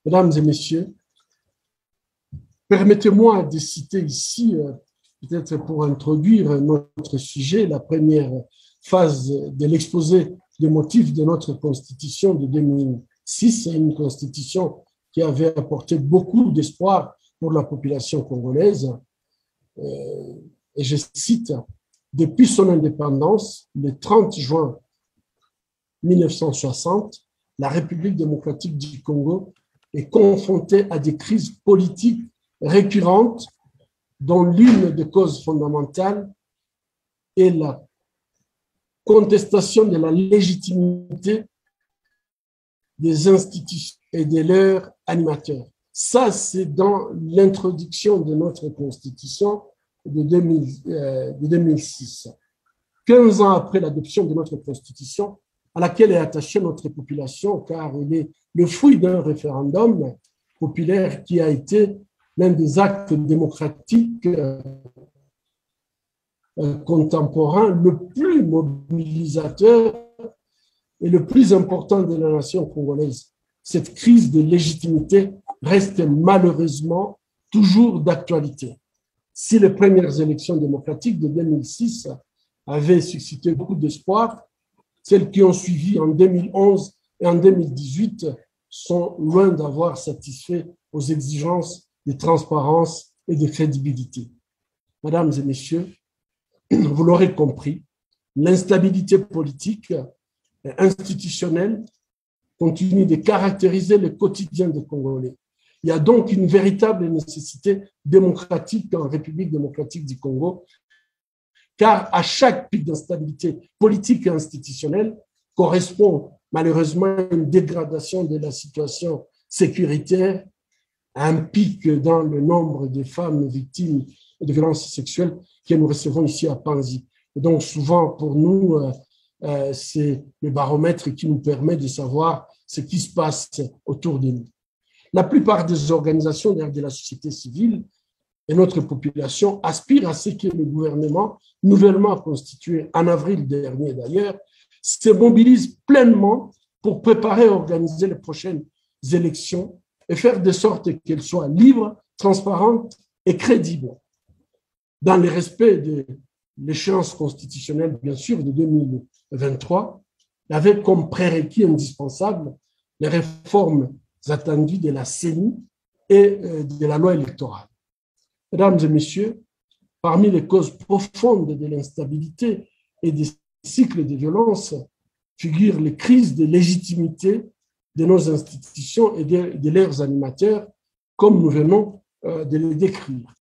Mesdames et messieurs, permettez-moi de citer ici, peut-être pour introduire notre sujet, la première phase de l'exposé des motifs de notre Constitution de 2006, une Constitution qui avait apporté beaucoup d'espoir pour la population congolaise. Et je cite, « Depuis son indépendance, le 30 juin 1960, la République démocratique du Congo est confrontée à des crises politiques récurrentes dont l'une des causes fondamentales est la contestation de la légitimité des institutions et de leurs animateurs. » Ça, c'est dans l'introduction de notre Constitution de 2006. 15 ans après l'adoption de notre Constitution, à laquelle est attachée notre population, car elle est le fruit d'un référendum populaire qui a été l'un des actes démocratiques contemporains le plus mobilisateur et le plus important de la nation congolaise. Cette crise de légitimité reste malheureusement toujours d'actualité. Si les premières élections démocratiques de 2006 avaient suscité beaucoup d'espoir, celles qui ont suivi en 2011 et en 2018 sont loin d'avoir satisfait aux exigences de transparence et de crédibilité. Mesdames et messieurs, vous l'aurez compris, l'instabilité politique et institutionnelle continue de caractériser le quotidien des Congolais. Il y a donc une véritable nécessité démocratique en République démocratique du Congo, car à chaque pic d'instabilité politique et institutionnelle correspond malheureusement une dégradation de la situation sécuritaire, un pic dans le nombre de femmes victimes de violences sexuelles que nous recevons ici à Panzi. Et donc souvent pour nous, c'est le baromètre qui nous permet de savoir ce qui se passe autour de nous. La plupart des organisations de la société civile et notre population aspirent à ce que le gouvernement, nouvellement constitué en avril dernier d'ailleurs, se mobilise pleinement pour préparer et organiser les prochaines élections et faire de sorte qu'elles soient libres, transparentes et crédibles, dans le respect de l'échéance constitutionnelle, bien sûr, de 2023, avec comme prérequis indispensable les réformes attendues de la CENI et de la loi électorale. Mesdames et messieurs, parmi les causes profondes de l'instabilité et des cycles de violence figurent les crises de légitimité de nos institutions et de leurs animateurs, comme nous venons de les décrire.